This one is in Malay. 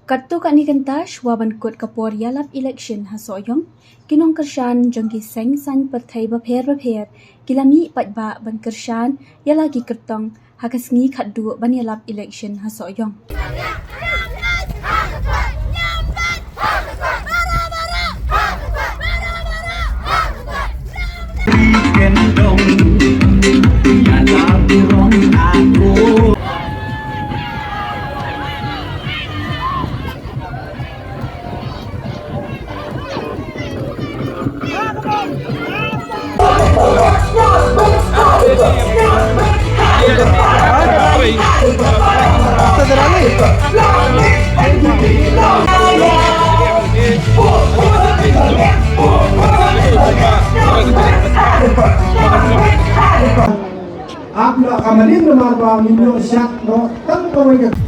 Kartu kat ni kentash waban kut kapor yalap election hasoyong kinong kershan jongki seng san partai bapher kilami patba ban kershan yalagi kertong hakasngi khaddu ban yalap election hasoyong. आप लोग कमलिंग मारवा मिलो शक नो तंग करेंगे